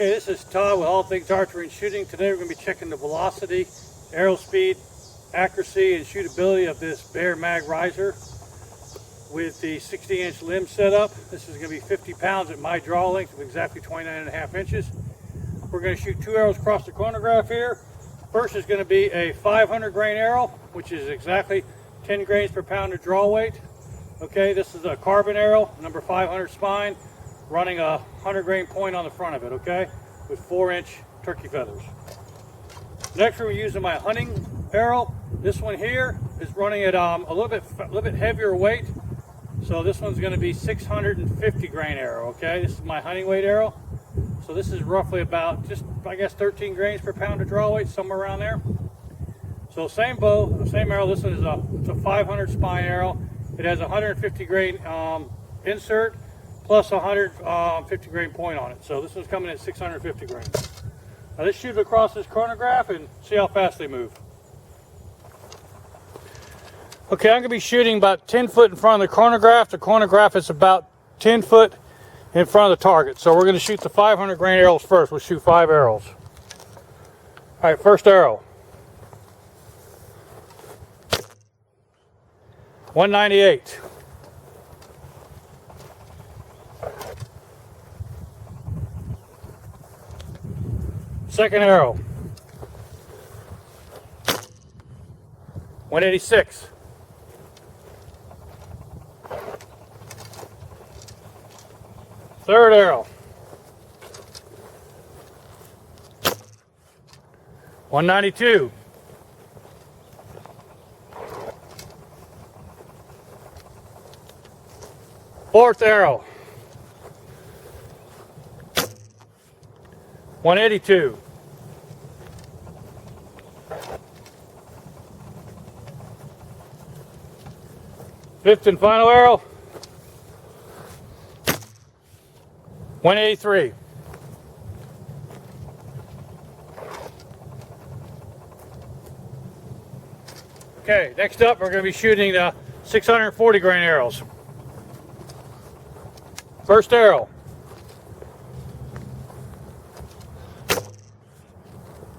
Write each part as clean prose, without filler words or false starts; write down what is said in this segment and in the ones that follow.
Hey, this is Todd with All Things Archery and Shooting. Today we're going to be checking the velocity, arrow speed, accuracy, and shootability of this Bear Mag riser with the 60-inch limb setup. This is going to be 50 pounds at my draw length of exactly 29.5 inches. We're going to shoot 2 arrows across the chronograph here. First is going to be a 500 grain arrow, which is exactly 10 grains per pound of draw weight. Okay, this is a carbon arrow, number 500 spine, running a 100 grain point on the front of it, okay, with 4-inch turkey feathers. Next, we're using my hunting arrow. This one here is running at a little bit heavier weight. So this one's going to be 650 grain arrow, okay? This is my hunting weight arrow. So this is roughly about just, I guess, 13 grains per pound of draw weight, somewhere around there. So same bow, same arrow. This one is a 500 spine arrow. It has a 150 grain insert plus a 150 grain point on it. So this one's coming at 650 grains. Now let's shoot across this chronograph and see how fast they move. Okay, I'm going to be shooting about 10 foot in front of the chronograph. The chronograph is about 10 foot in front of the target. So we're going to shoot the 500 grain arrows first. We'll shoot 5 arrows. All right, first arrow. 198. Second arrow. 186. Third arrow. 192. Fourth arrow. 182. Fifth and final arrow. 183. Okay, next up we're going to be shooting the 640 grain arrows. First arrow.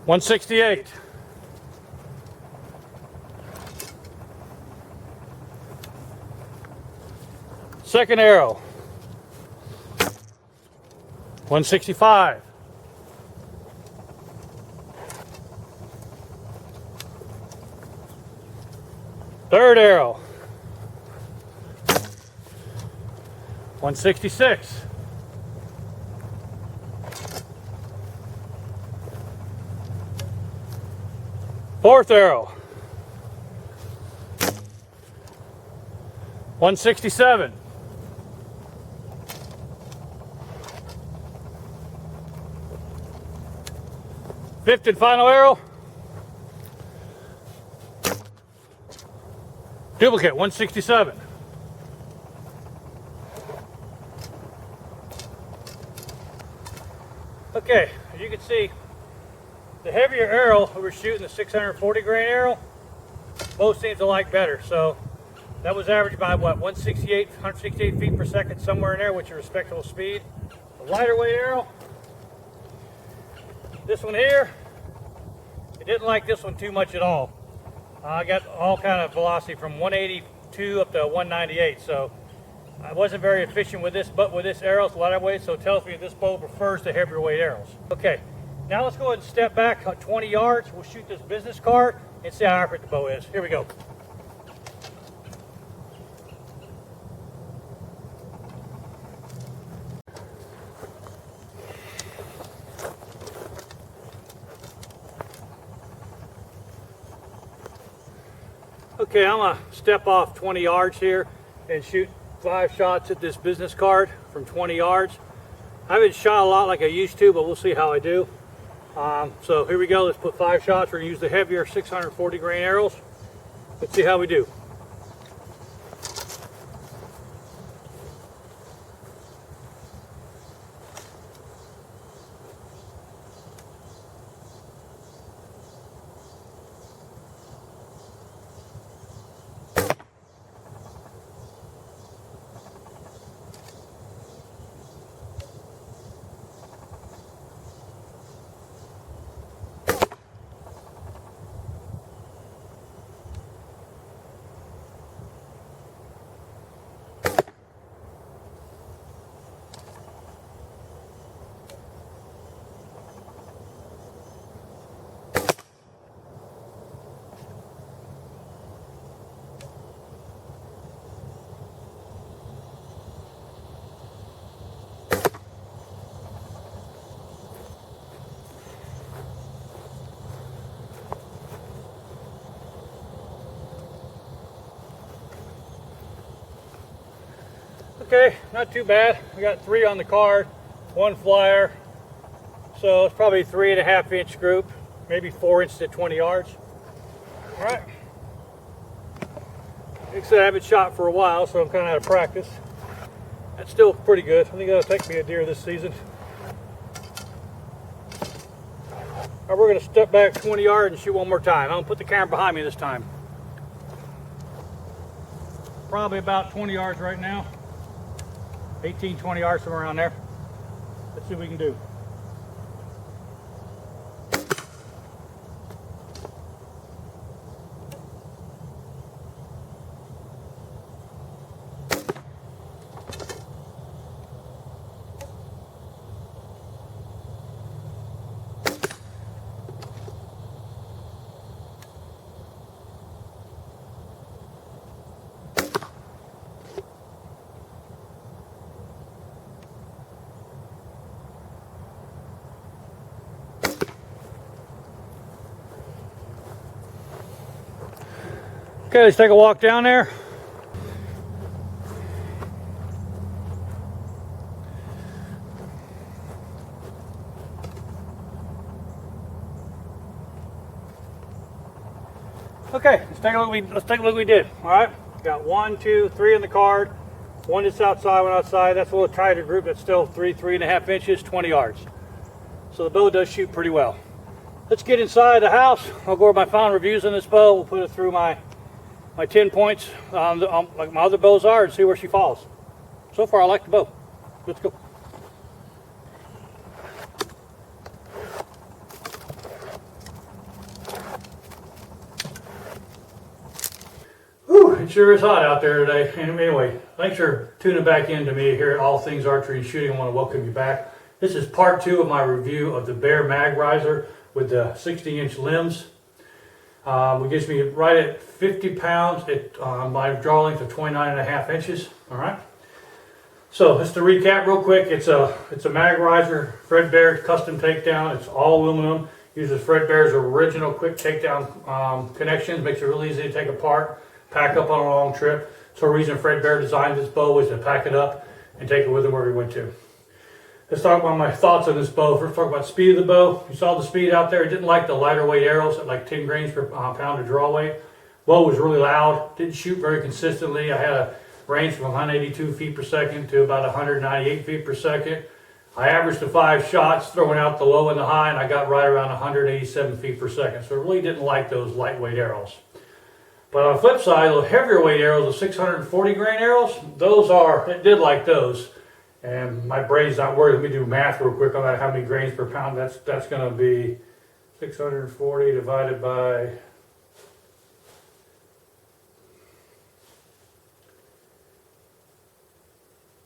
168. Second arrow. 165. Third arrow. 166. Fourth arrow. 167. Fifth and final arrow. Duplicate, 167. Okay, as you can see, the heavier arrow we were shooting, the 640 grain arrow, both seem to like better. So that was averaged by what, 168 feet per second, somewhere in there, which is a respectable speed. The lighter weight arrow, this one here, it didn't like this one too much at all. I got all kind of velocity from 182 up to 198, so I wasn't very efficient with this, but with this arrow, it's lighter weight, so it tells me this bow prefers the heavier weight arrows. Okay, now let's go ahead and step back 20 yards. We'll shoot this business card and see how accurate the bow is. Here we go. Okay, I'm going to step off 20 yards here and shoot 5 shots at this business card from 20 yards. I haven't shot a lot like I used to, but we'll see how I do. So here we go. Let's put 5 shots. We're going to use the heavier 640 grain arrows. Let's see how we do. Okay, not too bad. We got 3 on the card, 1 flyer. So it's probably 3.5 inch group, maybe 4 inches at 20 yards. All right. Like I said, I haven't shot for a while, so I'm kind of out of practice. That's still pretty good. I think that'll take me a deer this season. All right, we're going to step back 20 yards and shoot one more time. I'm going to put the camera behind me this time. Probably about 20 yards right now. 18, 20 yards, somewhere around there. Let's see what we can do. Okay, let's take a walk down there. Okay, let's take a look what we did. All right, got 1, 2, 3 in the card. 1 that's outside, 1 outside. That's a little tighter group. That's still 3.5 inches, 20 yards. So the bow does shoot pretty well. Let's get inside the house. I'll go over my final reviews on this bow. We'll put it through my 10 points, like my other bows are, and see where she falls. So far, I like the bow. Let's go. Whew, it sure is hot out there today. Anyway, thanks for tuning back in to me here at All Things Archery and Shooting. I want to welcome you back. This is part 2 of my review of the Bear Mag Riser with the 60-inch limbs. It gives me right at 50 pounds at my draw length of 29.5 inches. All right. So just to recap real quick, it's a mag riser, Fred Bear custom takedown. It's all aluminum. Uses Fred Bear's original quick takedown connections. Makes it really easy to take apart, pack up on a long trip. So the reason Fred Bear designed this bow is to pack it up and take it with him where we went to. Let's talk about my thoughts on this bow. First, talk about speed of the bow. You saw the speed out there. I didn't like the lighter weight arrows at like 10 grains per pound of draw weight. Bow was really loud. Didn't shoot very consistently. I had a range from 182 feet per second to about 198 feet per second. I averaged the 5 shots, throwing out the low and the high, and I got right around 187 feet per second. So I really didn't like those lightweight arrows. But on the flip side, the heavier weight arrows, the 640 grain arrows, it did like those. And my brain's not worried. Let me do math real quick on that. How many grains per pound? That's going to be 640 divided by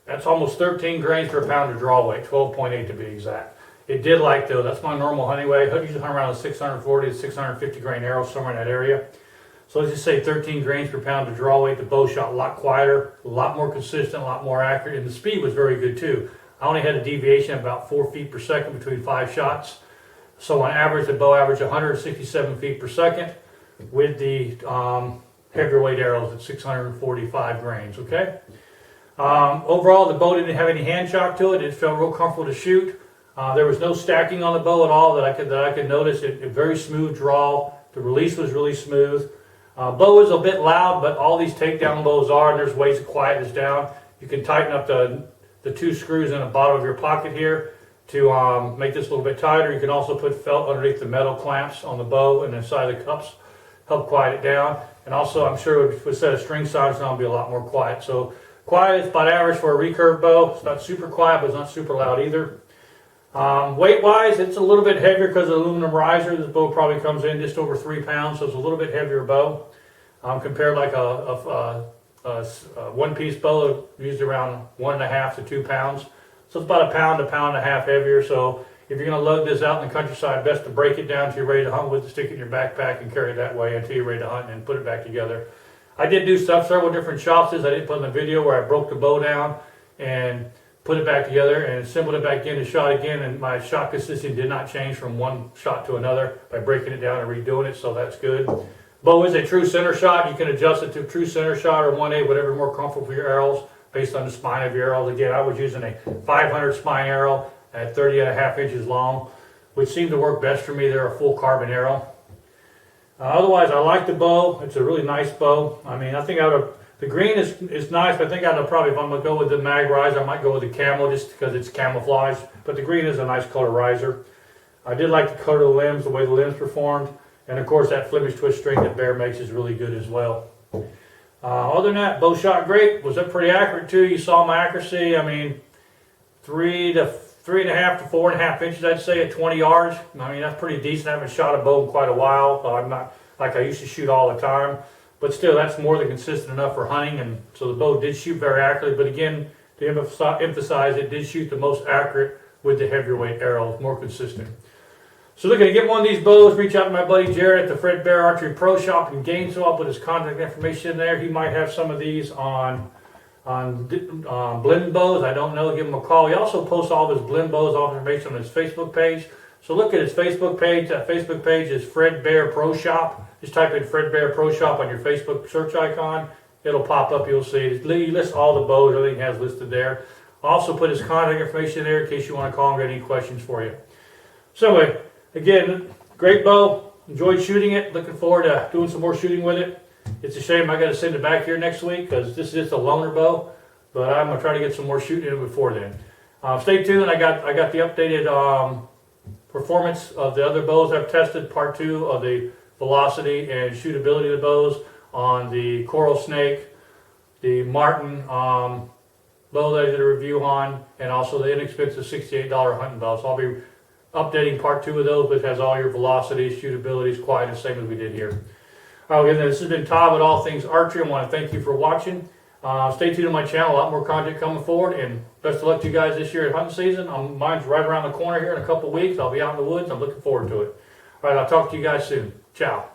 that's almost 13 grains per pound of draw weight, 12.8 to be exact. It did like those. That's my normal honey weight. I usually hunt around 640 to 650 grain arrows, somewhere in that area. So let's just say 13 grains per pound of draw weight. The bow shot a lot quieter, a lot more consistent, a lot more accurate, and the speed was very good too. I only had a deviation of about 4 feet per second between 5 shots. So on average, the bow averaged 167 feet per second with the heavier weight arrows at 645 grains, okay? Overall, the bow didn't have any hand shock to it. It felt real comfortable to shoot. There was no stacking on the bow at all that I could notice. A very smooth draw. The release was really smooth. Bow is a bit loud, but all these takedown bows are, and there's ways to quiet this down. You can tighten up the 2 screws in the bottom of your pocket here to make this a little bit tighter. You can also put felt underneath the metal clamps on the bow and inside the cups, help quiet it down. And also, I'm sure with a set of string size, now it'll be a lot more quiet. So quiet is about average for a recurve bow. It's not super quiet, but it's not super loud either. Weight-wise, it's a little bit heavier because of the aluminum riser. This bow probably comes in just over 3 pounds, so it's a little bit heavier bow compared like a one-piece bow, usually around 1.5 to 2 pounds. So it's about a pound and a half heavier. So if you're going to load this out in the countryside, best to break it down until you're ready to hunt with it, stick it in your backpack and carry it that way until you're ready to hunt and put it back together. I did do several different shots. I didn't put in the video where I broke the bow down and put it back together and assembled it back in and shot again, and my shot consistency did not change from one shot to another by breaking it down and redoing it, so that's good. Bow is a true center shot. You can adjust it to true center shot or 1/8, whatever more comfortable for your arrows. based on the spine of your arrow. Again, I was using a 500 spine arrow at 30.5 inches long, which seemed to work best for me. They're a full carbon arrow. Otherwise, I like the bow. It's a really nice bow. I mean, I think the green is nice, but I think probably, if I'm going to go with the mag riser, I might go with the camo just because it's camouflage. But the green is a nice color riser. I did like the color of the limbs, the way the limbs performed. And of course, that Flemish twist string that Bear makes is really good as well. Other than that, bow shot great. Was up pretty accurate too. You saw my accuracy. I mean, 3.5 to 4.5 inches, I'd say, at 20 yards. I mean, that's pretty decent. I haven't shot a bow in quite a while. I'm not like I used to shoot all the time. But still, that's more than consistent enough for hunting. And so the bow did shoot very accurately. But again, to emphasize, it did shoot the most accurate with the heavier weight arrows, more consistent. So looking to get one of these bows, reach out to my buddy Jared at the Fred Bear Archery Pro Shop in Gainesville. I'll put his contact information in there. He might have some of these on blend bows. I don't know. Give him a call. He also posts all of his blend bows, all information on his Facebook page. So look at his Facebook page. That Facebook page is Fred Bear Pro Shop. Just type in Fred Bear Pro Shop on your Facebook search icon. It'll pop up. You'll see it. He lists all the bows. Everything has listed there. Also put his contact information there in case you want to call and get any questions for you. So anyway, again, great bow. Enjoyed shooting it. Looking forward to doing some more shooting with it. It's a shame I got to send it back here next week because this is just a loaner bow. But I'm gonna try to get some more shooting in it before then. Stay tuned. I got the updated performance of the other bows I've tested. Part 2 of the velocity and shootability of the bows on the Coral Snake, the Martin bow that I did a review on, and also the inexpensive $68 hunting bow. So I'll be updating part 2 of those, which has all your velocities, shootabilities, quiet, the same as we did here. All right, again, this has been Todd with All Things Archery. I want to thank you for watching. Stay tuned to my channel. A lot more content coming forward, and best of luck to you guys this year at hunting season. Mine's right around the corner here in a couple weeks. I'll be out in the woods. I'm looking forward to it. All right, I'll talk to you guys soon. Ciao.